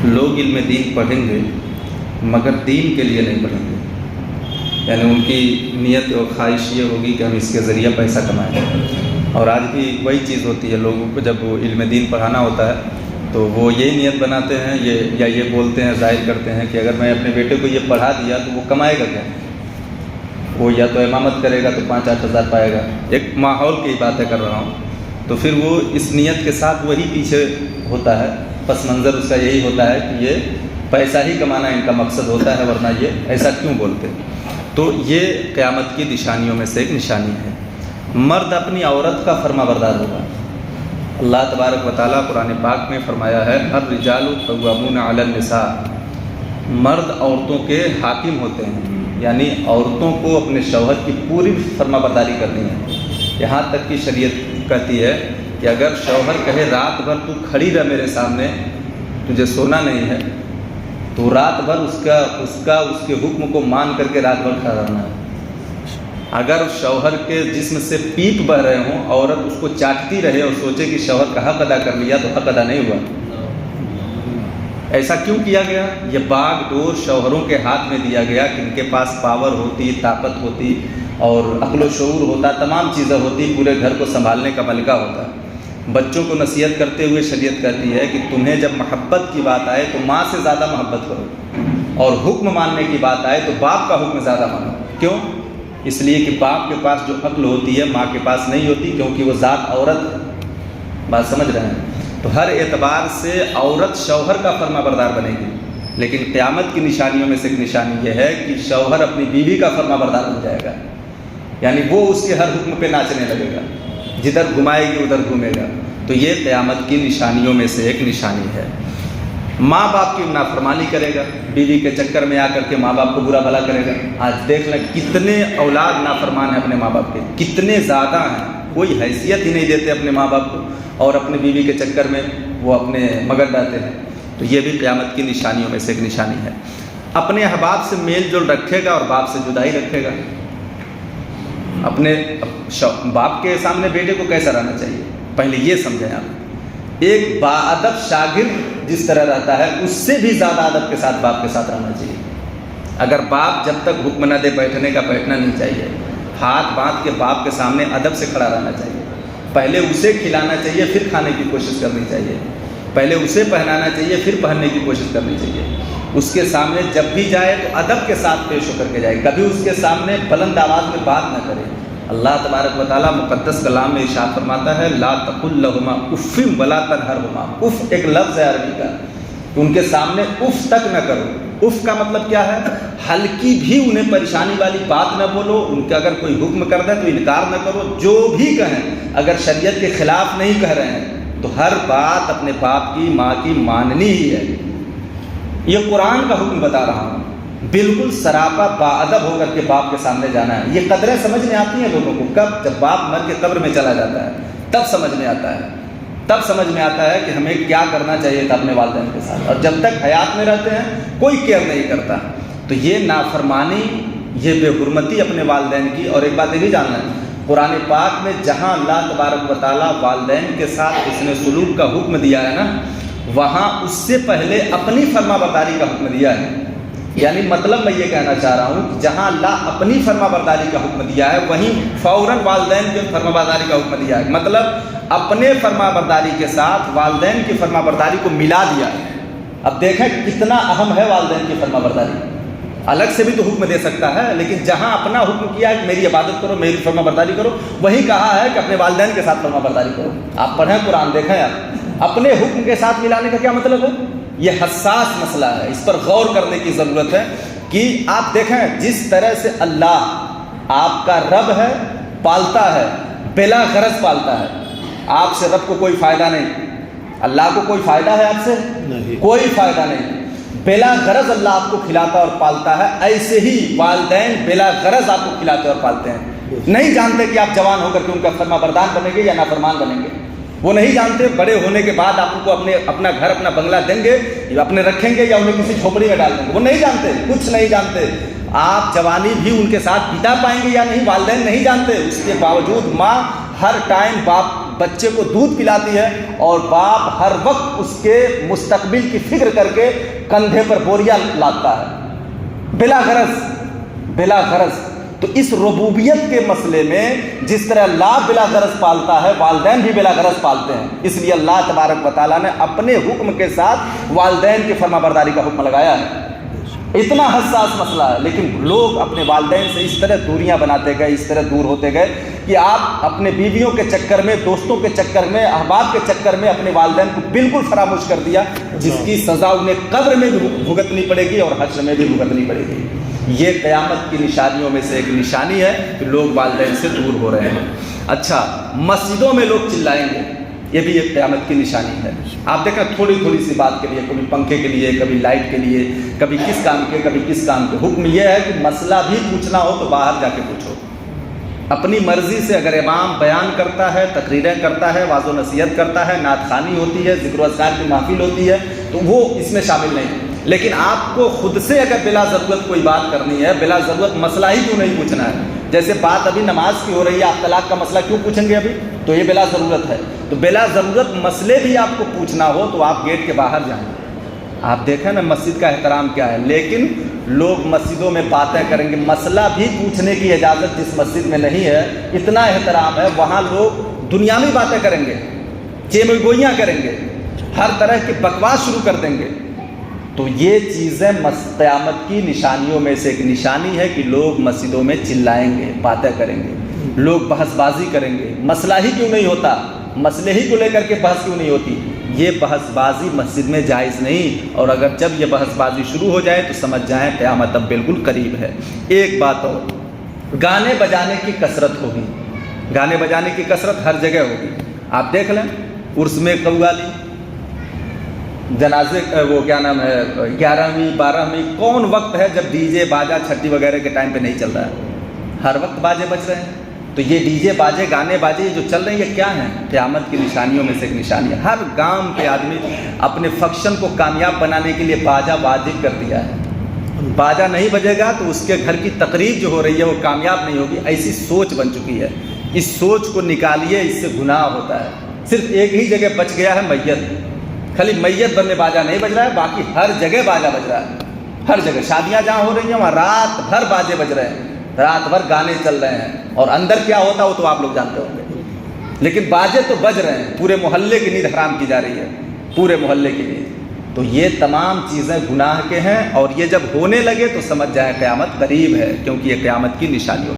لوگ علم دین پڑھیں گے مگر دین کے لیے نہیں پڑھیں گے، یعنی ان کی نیت اور خواہش یہ ہوگی کہ ہم اس کے ذریعہ پیسہ کمائیں. اور آج بھی وہی چیز ہوتی ہے، لوگوں کو جب علم دین پڑھانا ہوتا ہے تو وہ یہی نیت بناتے ہیں یہ بولتے ہیں، ظاہر کرتے ہیں کہ اگر میں اپنے بیٹے کو یہ پڑھا دیا تو وہ کمائے گا کیا؟ وہ یا تو امامت کرے گا تو 5-8 ہزار پائے گا. ایک ماحول کی باتیں کر رہا ہوں. تو پھر وہ اس نیت کے ساتھ وہی پیچھے ہوتا ہے، پس منظر اس کا یہی ہوتا ہے کہ یہ پیسہ ہی کمانا ان کا مقصد ہوتا ہے، ورنہ یہ ایسا کیوں بولتے؟ تو یہ قیامت کی نشانیوں میں سے ایک نشانی ہے. مرد اپنی عورت کا فرما بردار ہوگا. اللہ تبارک و تعالیٰ قرآن پاک میں فرمایا ہے الرجال قوامون علی النساء، مرد عورتوں کے حاکم ہوتے ہیں، یعنی عورتوں کو اپنے شوہر کی پوری فرما برداری کرنی ہے. یہاں تک کہ شریعت کہتی ہے کہ اگر شوہر کہے رات بھر تو کھڑی رہ میرے سامنے، تجھے سونا نہیں ہے، تو رات بھر اس کے حکم کو مان کر کے رات بھر کھڑا رہنا ہے. اگر شوہر کے جسم سے پیپ بہ رہے ہوں، عورت اس کو چاٹتی رہے اور سوچے کہ شوہر کا حق ادا کر لیا تو حق ادا نہیں ہوا. ایسا کیوں کیا گیا؟ یہ باغ ڈور شوہروں کے ہاتھ میں دیا گیا کہ ان کے پاس پاور ہوتی، طاقت ہوتی اور عقل و شعور ہوتا، تمام چیزیں ہوتی، پورے گھر کو سنبھالنے کا ملکہ ہوتا. بچوں کو نصیحت کرتے ہوئے شریعت کہتی ہے کہ تمہیں جب محبت کی بات آئے تو ماں سے زیادہ محبت کرو، اور حکم ماننے کی بات آئے تو باپ کا حکم زیادہ مانو. کیوں؟ اس لیے کہ باپ کے پاس جو عقل ہوتی ہے ماں کے پاس نہیں ہوتی، کیونکہ وہ ذات عورت ہے. بات سمجھ رہے ہیں؟ تو ہر اعتبار سے عورت شوہر کا فرما بردار بنے گی. لیکن قیامت کی نشانیوں میں سے ایک نشانی یہ ہے کہ شوہر اپنی بیوی کا فرما بردار بن جائے گا، یعنی وہ اس کے ہر حکم پہ ناچنے لگے گا، جدھر گھمائے گی ادھر گھومے گا. تو یہ قیامت کی نشانیوں میں سے ایک نشانی ہے. ماں باپ کی نافرمانی کرے گا، بیوی کے چکر میں آ کر کے ماں باپ کو برا بھلا کرے گا. آج دیکھ لیں کتنے اولاد نافرمان ہیں اپنے ماں باپ کے، کتنے زیادہ ہیں، کوئی حیثیت ہی نہیں دیتے اپنے ماں باپ کو، اور اپنے بیوی کے چکر میں وہ اپنے مگر ڈالتے ہیں. تو یہ بھی قیامت کی نشانیوں میں سے ایک نشانی ہے. اپنے احباب سے میل جول رکھے گا اور باپ سے جدائی رکھے گا. اپنے باپ کے سامنے بیٹے کو کیسا رہنا چاہیے پہلے یہ سمجھیں آپ. ایک باادب شاگرد جس طرح رہتا ہے اس سے بھی زیادہ ادب کے ساتھ باپ کے ساتھ رہنا چاہیے. اگر باپ جب تک حکم نہ دے بیٹھنے کا بیٹھنا نہیں چاہیے. ہاتھ باندھ کے باپ کے سامنے ادب سے کھڑا رہنا چاہیے. پہلے اسے کھلانا چاہیے پھر کھانے کی کوشش کرنی چاہیے. پہلے اسے پہنانا چاہیے پھر پہننے کی کوشش کرنی چاہیے. اس کے سامنے جب بھی جائے تو ادب کے ساتھ پیش ہو کر کے جائے. کبھی اس کے سامنے بلند آواز میں بات نہ کرے. اللہ تبارک و تعالیٰ مقدس کلام میں ارشاد فرماتا ہے لا تقل لہما اف ولا تنہرہما. اف ایک لفظ ہے عربی کا، تو ان کے سامنے اف تک نہ کرو. اف کا مطلب کیا ہے؟ ہلکی بھی انہیں پریشانی والی بات نہ بولو. ان کا اگر کوئی حکم کر دے تو انکار نہ کرو. جو بھی کہیں اگر شریعت کے خلاف نہیں کہہ رہے ہیں تو ہر بات اپنے باپ کی ماں کی ماننی ہی ہے. یہ قرآن کا حکم بتا رہا ہوں. بالکل سراپا باادب ہو کر کے باپ کے سامنے جانا ہے. یہ قدریں سمجھ میں آتی ہیں لوگوں کو کب؟ جب باپ مر کے قبر میں چلا جاتا ہے تب سمجھ میں آتا ہے. تب سمجھ میں آتا ہے کہ ہمیں کیا کرنا چاہیے تھا اپنے والدین کے ساتھ. اور جب تک حیات میں رہتے ہیں کوئی کیئر نہیں کرتا. تو یہ نافرمانی، یہ بے حرمتی اپنے والدین کی. اور ایک بات یہ بھی جاننا ہے، قرآن پاک میں جہاں اللہ تبارک و تعالیٰ والدین کے ساتھ اس نے سلوک کا حکم دیا ہے نا، وہاں اس سے پہلے اپنی فرما برداری کا حکم دیا ہے. یعنی مطلب میں یہ کہنا چاہ رہا ہوں کہ جہاں اللہ اپنی فرما برداری کا حکم دیا ہے وہیں فوراً والدین کی فرما برداری کا حکم دیا ہے. مطلب اپنے فرما برداری کے ساتھ والدین کی فرما برداری کو ملا دیا ہے. اب دیکھیں کتنا اہم ہے والدین کی فرما برداری. الگ سے بھی تو حکم دے سکتا ہے، لیکن جہاں اپنا حکم کیا ہے کہ میری عبادت کرو، میری فرما برداری کرو، وہیں کہا ہے کہ اپنے والدین کے ساتھ فرما برداری کرو. آپ پڑھیں قرآن، دیکھیں آپ اپنے حکم کے ساتھ ملانے کا کیا مطلب ہے. یہ حساس مسئلہ ہے، اس پر غور کرنے کی ضرورت ہے. کہ آپ دیکھیں جس طرح سے اللہ آپ کا رب ہے، پالتا ہے، بلا غرض پالتا ہے. آپ سے رب کو کوئی فائدہ نہیں، اللہ کو کوئی فائدہ ہے آپ سے نہیں، کوئی فائدہ نہیں. بلا غرض اللہ آپ کو کھلاتا اور پالتا ہے. ایسے ہی والدین بلا غرض آپ کو کھلاتے اور پالتے ہیں. نہیں جانتے کہ آپ جوان ہو کر کے ان کا فرما بردار بنیں گے یا نافرمان بنیں گے. وہ نہیں جانتے بڑے ہونے کے بعد آپ کو اپنا گھر اپنا بنگلہ دیں گے، اپنے رکھیں گے یا انہیں کسی جھوپڑی میں ڈال دیں گے. وہ نہیں جانتے، کچھ نہیں جانتے. آپ جوانی بھی ان کے ساتھ بتا پائیں گے یا نہیں والدین نہیں جانتے. اس کے باوجود ماں ہر ٹائم بچے کو دودھ پلاتی ہے اور باپ ہر وقت اس کے مستقبل کی فکر کر کے کندھے پر بوریا لاتا ہے بلا غرض۔ تو اس ربوبیت کے مسئلے میں جس طرح اللہ بلا غرض پالتا ہے، والدین بھی بلا غرض پالتے ہیں، اس لیے اللہ تبارک و تعالیٰ نے اپنے حکم کے ساتھ والدین کی فرما برداری کا حکم لگایا ہے۔ اتنا حساس مسئلہ ہے، لیکن لوگ اپنے والدین سے اس طرح دوریاں بناتے گئے، اس طرح دور ہوتے گئے کہ آپ اپنے بیویوں کے چکر میں، دوستوں کے چکر میں، احباب کے چکر میں اپنے والدین کو بالکل فراموش کر دیا، جس کی سزا انہیں قبر میں بھی بھگتنی پڑے گی اور حشر میں بھی بھگتنی پڑے گی۔ یہ قیامت کی نشانیوں میں سے ایک نشانی ہے کہ لوگ والدین سے دور ہو رہے ہیں۔ اچھا، مسجدوں میں لوگ چلائیں گے، یہ بھی ایک قیامت کی نشانی ہے۔ آپ دیکھیں تھوڑی سی بات کے لیے، کبھی پنکھے کے لیے، کبھی لائٹ کے لیے، کبھی کس کام کے، کبھی کس کام کے۔ حکم یہ ہے کہ مسئلہ بھی پوچھنا ہو تو باہر جا کے پوچھو۔ اپنی مرضی سے اگر امام بیان کرتا ہے، تقریریں کرتا ہے، واعظ و نصیحت کرتا ہے، نعت خوانی ہوتی ہے، ذکر و اذکار کی محفل ہوتی ہے، تو وہ اس میں شامل نہیں۔ لیکن آپ کو خود سے اگر بلا ضرورت کوئی بات کرنی ہے، بلا ضرورت مسئلہ ہی کیوں نہیں پوچھنا ہے؟ جیسے بات ابھی نماز کی ہو رہی ہے، آپ طلاق کا مسئلہ کیوں پوچھیں گے ابھی؟ تو یہ بلا ضرورت ہے۔ تو بلا ضرورت مسئلے بھی آپ کو پوچھنا ہو تو آپ گیٹ کے باہر جائیں۔ آپ دیکھیں نا مسجد کا احترام کیا ہے، لیکن لوگ مسجدوں میں باتیں کریں گے، مسئلہ بھی پوچھنے کی اجازت جس مسجد میں نہیں ہے، اتنا احترام ہے، وہاں لوگ دنیاوی باتیں کریں گے، چیمے گوئیاں کریں گے، ہر طرح کی بکواس شروع کر دیں گے۔ تو یہ چیزیں قیامت کی نشانیوں میں سے ایک نشانی ہے کہ لوگ مسجدوں میں چلائیں گے، باتیں کریں گے، لوگ بحث بازی کریں گے۔ مسئلہ ہی کیوں نہیں ہوتا؟ مسئلے ہی کو لے کر کے بحث کیوں نہیں ہوتی؟ یہ بحث بازی مسجد میں جائز نہیں، اور اگر جب یہ بحث بازی شروع ہو جائے تو سمجھ جائیں قیامت اب بالکل قریب ہے۔ ایک بات اور، گانے بجانے کی کثرت ہوگی، گانے بجانے کی کثرت ہر جگہ ہوگی۔ آپ دیکھ لیں عرس میں قوالی، جنازے وہ کیا نام ہے 11ویں 12ویں، کون وقت ہے جب ڈی جے باجا چھٹی وغیرہ کے ٹائم پہ نہیں چل رہا ہے؟ ہر وقت باجے بج رہے ہیں۔ تو یہ ڈی جے باجے، گانے باجے جو چل رہے ہیں، یہ کیا ہیں؟ قیامت کی نشانیوں میں سے ایک نشانی ہے۔ ہر گام پہ آدمی اپنے فنکشن کو کامیاب بنانے کے لیے باجا واجب کر دیا ہے۔ باجا نہیں بجے گا تو اس کے گھر کی تقریب جو ہو رہی ہے وہ کامیاب نہیں ہوگی، ایسی سوچ بن چکی ہے۔ اس سوچ کو نکالیے، اس سے گناہ ہوتا ہے۔ صرف ایک ہی جگہ بچ گیا ہے میت، خالی میت بھر میں باجا نہیں بج رہا ہے، باقی ہر جگہ باجا بج رہا ہے۔ ہر جگہ شادیاں جہاں ہو رہی ہیں وہاں رات بھر باجے بج رہے ہیں، رات بھر گانے چل رہے ہیں، اور اندر کیا ہوتا وہ تو آپ لوگ جانتے ہوں گے، لیکن باجے تو بج رہے ہیں۔ پورے محلے کی نیند حرام کی جا رہی ہے، پورے محلے کی نیند۔ تو یہ تمام چیزیں گناہ کے ہیں، اور یہ جب ہونے لگے تو سمجھ جائیں قیامت قریب ہے، کیونکہ یہ قیامت کی نشانی